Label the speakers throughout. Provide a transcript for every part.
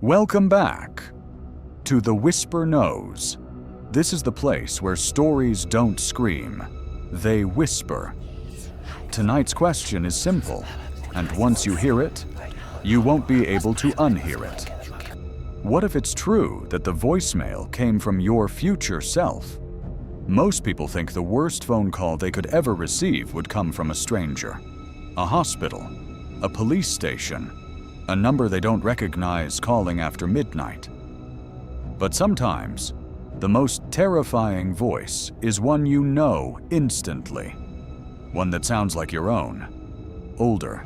Speaker 1: Welcome back to The Whisper Knows. This is the place where stories don't scream, they whisper. Tonight's question is simple, and once you hear it, you won't be able to unhear it. What if it's true that the voicemail came from your future self? Most people think the worst phone call they could ever receive would come from a stranger. A hospital, a police station, a number they don't recognize calling after midnight. But sometimes, the most terrifying voice is one you know instantly. One that sounds like your own. Older,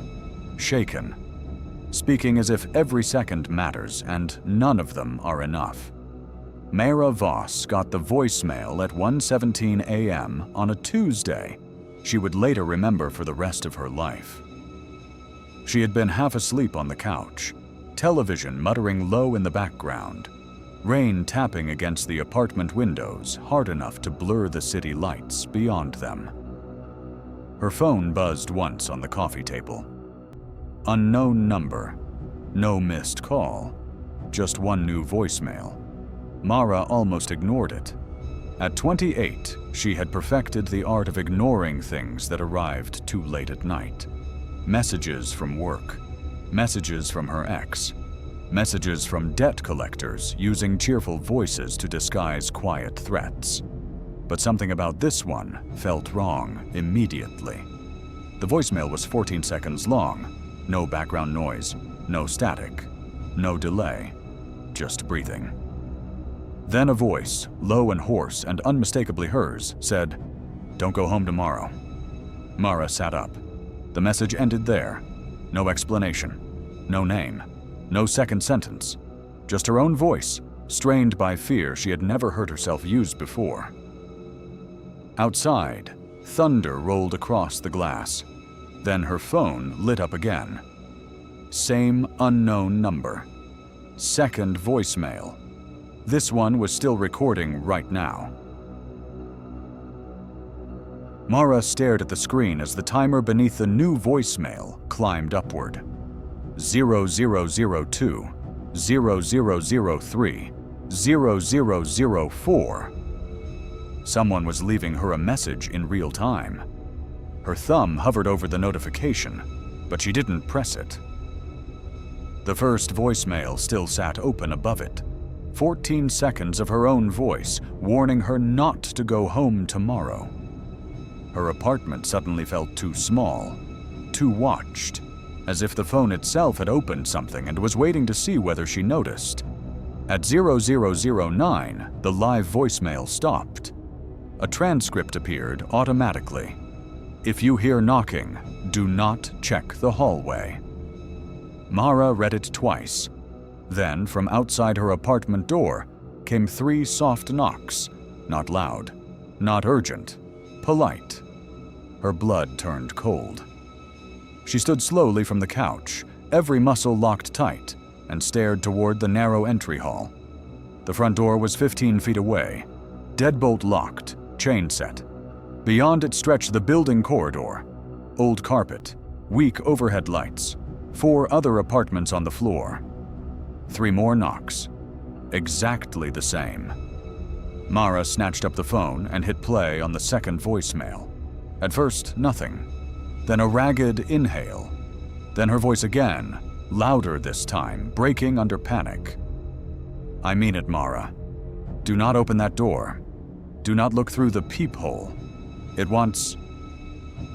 Speaker 1: shaken, speaking as if every second matters and none of them are enough. Mara Voss got the voicemail at 1:17 a.m. on a Tuesday she would later remember for the rest of her life. She had been half asleep on the couch, television muttering low in the background, rain tapping against the apartment windows hard enough to blur the city lights beyond them. Her phone buzzed once on the coffee table. Unknown number, no missed call, just one new voicemail. Mara almost ignored it. At 28, she had perfected the art of ignoring things that arrived too late at night. Messages from work, messages from her ex, messages from debt collectors using cheerful voices to disguise quiet threats. But something about this one felt wrong immediately. The voicemail was 14 seconds long, no background noise, no static, no delay, just breathing. Then a voice, low and hoarse and unmistakably hers, said, "Don't go home tomorrow." Mara sat up. The message ended there. No explanation, no name, no second sentence. Just her own voice, strained by fear she had never heard herself use before. Outside, thunder rolled across the glass. Then her phone lit up again. Same unknown number. Second voicemail. This one was still recording right now. Mara stared at the screen as the timer beneath the new voicemail climbed upward. 0002, 0003, 0004. Someone was leaving her a message in real time. Her thumb hovered over the notification, but she didn't press it. The first voicemail still sat open above it. 14 seconds of her own voice warning her not to go home tomorrow. Her apartment suddenly felt too small, too watched, as if the phone itself had opened something and was waiting to see whether she noticed. At 0009, the live voicemail stopped. A transcript appeared automatically. "If you hear knocking, do not check the hallway." Mara read it twice. Then, from outside her apartment door, came 3 soft knocks, not loud, not urgent, polite. Her blood turned cold. She stood slowly from the couch, every muscle locked tight, and stared toward the narrow entry hall. The front door was 15 feet away, deadbolt locked, chain set. Beyond it stretched the building corridor. Old carpet, weak overhead lights, 4 other apartments on the floor. 3 more knocks. Exactly the same. Mara snatched up the phone and hit play on the second voicemail. At first, nothing. Then a ragged inhale. Then her voice again, louder this time, breaking under panic. "I mean it, Mara. Do not open that door. Do not look through the peephole. It wants..."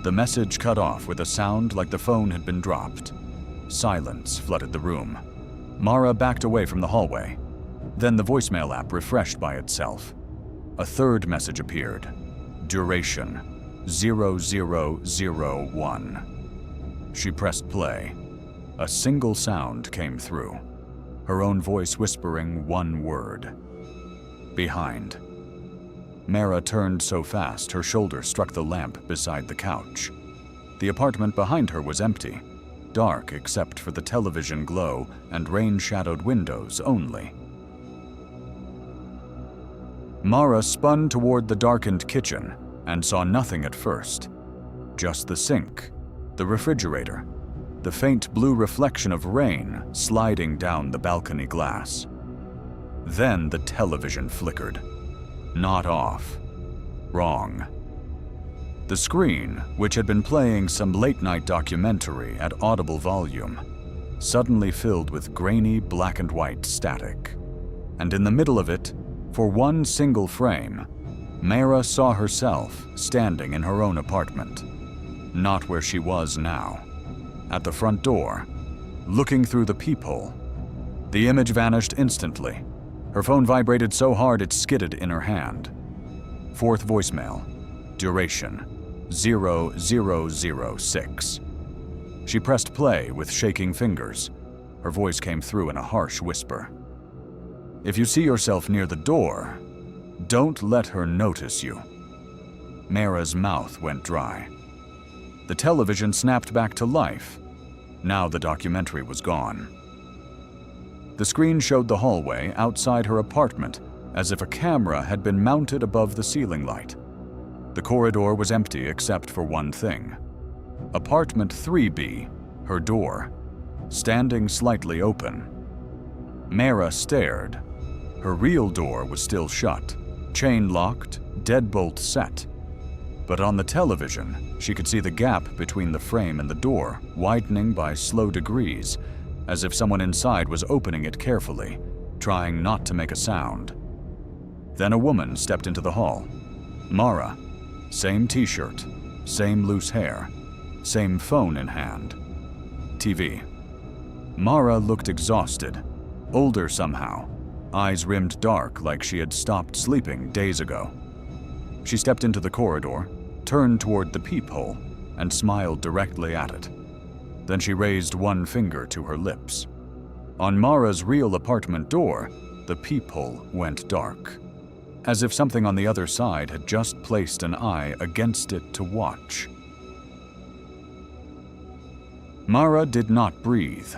Speaker 1: The message cut off with a sound like the phone had been dropped. Silence flooded the room. Mara backed away from the hallway. Then the voicemail app refreshed by itself. A third message appeared. Duration, 0001. She pressed play. A single sound came through. Her own voice whispering one word. "Behind." Mara turned so fast her shoulder struck the lamp beside the couch. The apartment behind her was empty. Dark except for the television glow and rain-shadowed windows only. Mara spun toward the darkened kitchen and saw nothing at first. Just the sink, the refrigerator, the faint blue reflection of rain sliding down the balcony glass. Then the television flickered. Not off. Wrong. The screen, which had been playing some late-night documentary at audible volume, suddenly filled with grainy black and white static. And in the middle of it, for one single frame, Mara saw herself standing in her own apartment. Not where she was now. At the front door, looking through the peephole. The image vanished instantly. Her phone vibrated so hard it skidded in her hand. Fourth voicemail. Duration 0006. She pressed play with shaking fingers. Her voice came through in a harsh whisper. If you see yourself near the door, don't let her notice you. Mara's mouth went dry. The television snapped back to life. Now the documentary was gone. The screen showed the hallway outside her apartment, as if a camera had been mounted above the ceiling light. The corridor was empty except for one thing. Apartment 3B, her door, standing slightly open. Mara stared. Her real door was still shut, chain locked, deadbolt set. But on the television, she could see the gap between the frame and the door widening by slow degrees, as if someone inside was opening it carefully, trying not to make a sound. Then a woman stepped into the hall. Mara. Same t-shirt, same loose hair, same phone in hand. TV. Mara looked exhausted, older somehow, eyes rimmed dark like she had stopped sleeping days ago. She stepped into the corridor, turned toward the peephole, and smiled directly at it. Then she raised one finger to her lips. On Mara's real apartment door, the peephole went dark, as if something on the other side had just placed an eye against it to watch. Mara did not breathe.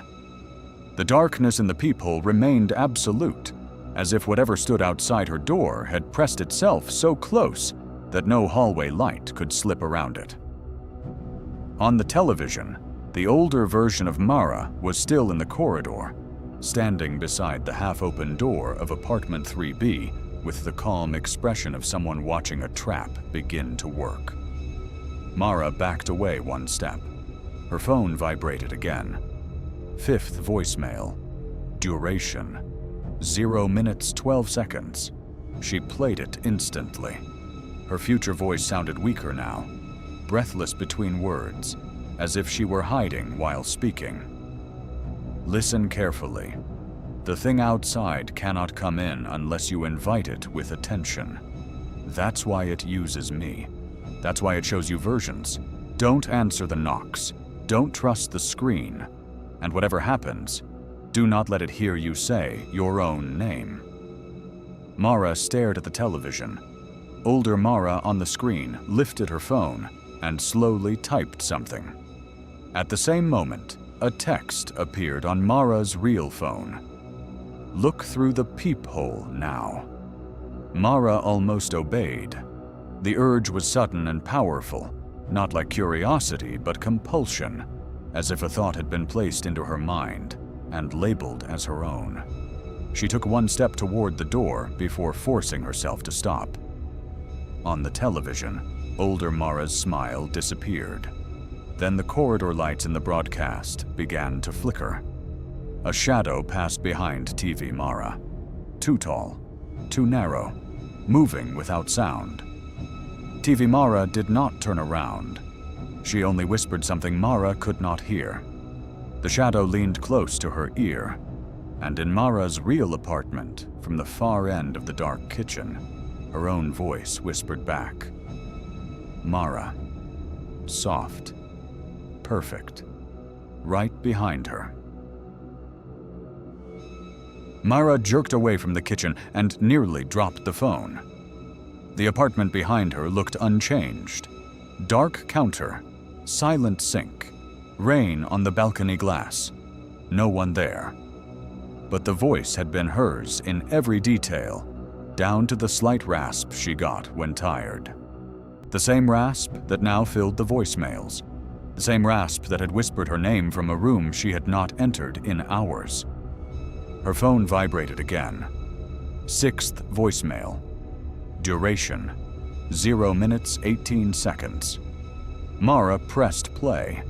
Speaker 1: The darkness in the peephole remained absolute, as if whatever stood outside her door had pressed itself so close that no hallway light could slip around it. On the television, the older version of Mara was still in the corridor, standing beside the half-open door of apartment 3B with the calm expression of someone watching a trap begin to work. Mara backed away one step. Her phone vibrated again. Fifth voicemail. Duration 0 minutes 12 seconds. She played it instantly. Her future voice sounded weaker now, breathless between words, as if she were hiding while speaking. Listen carefully. The thing outside cannot come in unless you invite it with attention. That's why it uses me. That's why it shows you versions. Don't answer the knocks. Don't trust the screen. And whatever happens, do not let it hear you say your own name. Mara stared at the television. Older Mara on the screen lifted her phone and slowly typed something. At the same moment, a text appeared on Mara's real phone. Look through the peephole now. Mara almost obeyed. The urge was sudden and powerful, not like curiosity but compulsion, as if a thought had been placed into her mind and labeled as her own. She took one step toward the door before forcing herself to stop. On the television, older Mara's smile disappeared. Then the corridor lights in the broadcast began to flicker. A shadow passed behind TV Mara. Too tall, too narrow, moving without sound. TV Mara did not turn around. She only whispered something Mara could not hear. The shadow leaned close to her ear, and in Mara's real apartment, from the far end of the dark kitchen, her own voice whispered back. Mara. Soft. Perfect. Right behind her. Mara jerked away from the kitchen and nearly dropped the phone. The apartment behind her looked unchanged. Dark counter, silent sink, rain on the balcony glass. No one there. But the voice had been hers in every detail, down to the slight rasp she got when tired. The same rasp that now filled the voicemails. the same rasp that had whispered her name from a room she had not entered in hours. Her phone vibrated again. 6th voicemail. Duration: 0 minutes 18 seconds. Mara pressed play.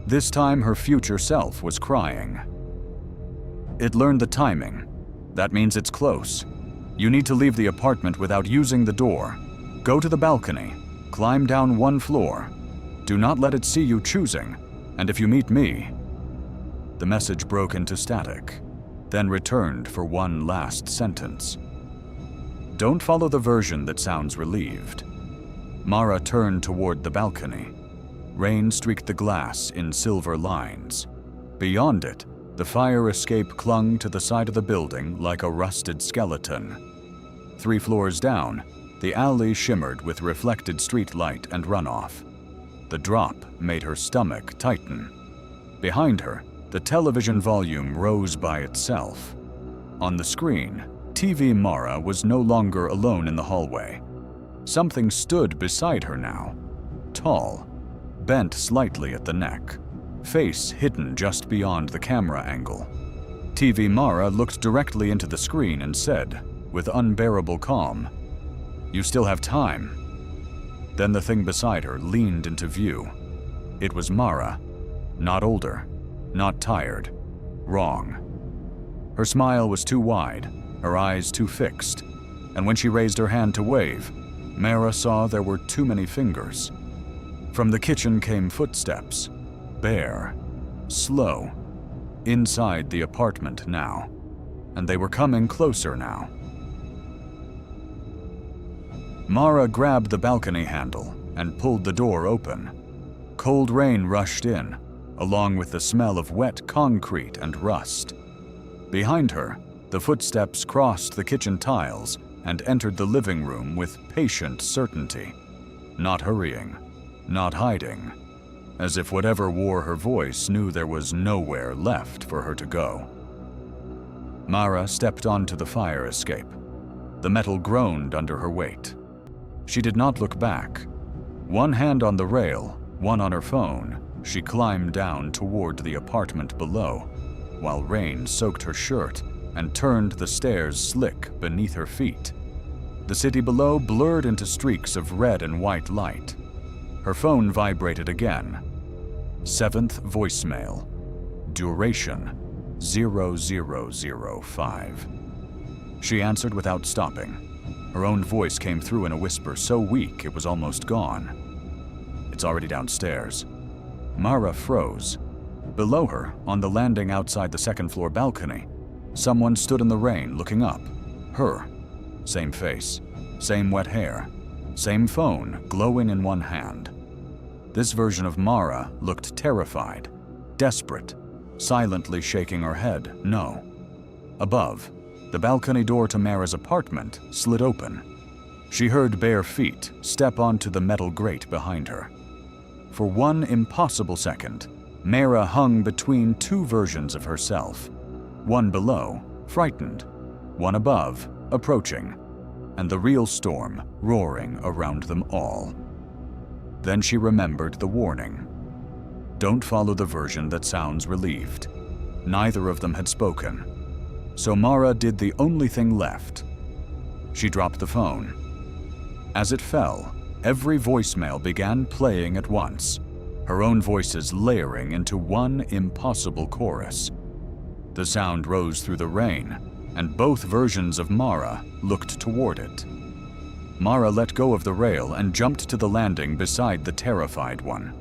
Speaker 1: This time her future self was crying. It learned the timing. That means it's close. You need to leave the apartment without using the door. Go to the balcony. Climb down 1 floor. Do not let it see you choosing. And if you meet me... The message broke into static, then returned for one last sentence. Don't follow the version that sounds relieved. Mara turned toward the balcony. Rain streaked the glass in silver lines. Beyond it, the fire escape clung to the side of the building like a rusted skeleton. 3 floors down, the alley shimmered with reflected street light and runoff. The drop made her stomach tighten. Behind her, the television volume rose by itself. On the screen, TV Mara was no longer alone in the hallway. Something stood beside her now. Tall, bent slightly at the neck, face hidden just beyond the camera angle. TV Mara looked directly into the screen and said, with unbearable calm, "You still have time." Then the thing beside her leaned into view. It was Mara, not older, not tired, wrong. Her smile was too wide, her eyes too fixed, and when she raised her hand to wave, Mara saw there were too many fingers. From the kitchen came footsteps, bare, slow, inside the apartment now, and they were coming closer now. Mara grabbed the balcony handle and pulled the door open. Cold rain rushed in, along with the smell of wet concrete and rust. Behind her, the footsteps crossed the kitchen tiles and entered the living room with patient certainty, not hurrying, not hiding, as if whatever wore her voice knew there was nowhere left for her to go. Mara stepped onto the fire escape. The metal groaned under her weight. She did not look back. One hand on the rail, one on her phone, she climbed down toward the apartment below, while rain soaked her shirt and turned the stairs slick beneath her feet. The city below blurred into streaks of red and white light. Her phone vibrated again. 7th voicemail. Duration: 0005. She answered without stopping. Her own voice came through in a whisper so weak it was almost gone. "It's already downstairs." Mara froze. Below her, on the landing outside the 2nd floor balcony, someone stood in the rain looking up. Her. Same face, same wet hair, same phone glowing in one hand. This version of Mara looked terrified, desperate, silently shaking her head no. Above, the balcony door to Mara's apartment slid open. She heard bare feet step onto the metal grate behind her. For one impossible second, Mara hung between 2 versions of herself. One below, frightened, one above, approaching, and the real storm roaring around them all. Then she remembered the warning. Don't follow the version that sounds relieved. Neither of them had spoken. So Mara did the only thing left. She dropped the phone. As it fell, every voicemail began playing at once, her own voices layering into one impossible chorus. The sound rose through the rain, and both versions of Mara looked toward it. Mara let go of the rail and jumped to the landing beside the terrified one.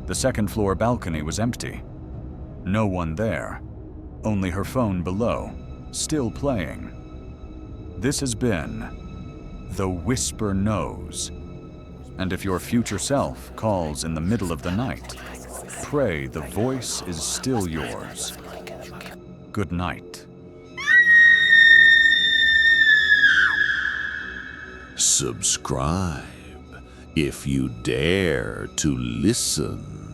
Speaker 1: The 2nd floor balcony was empty. No one there, only her phone below, still playing. This has been The Whisper Knows. And if your future self calls in the middle of the night, pray the voice is still yours. Good night.
Speaker 2: Subscribe if you dare to listen.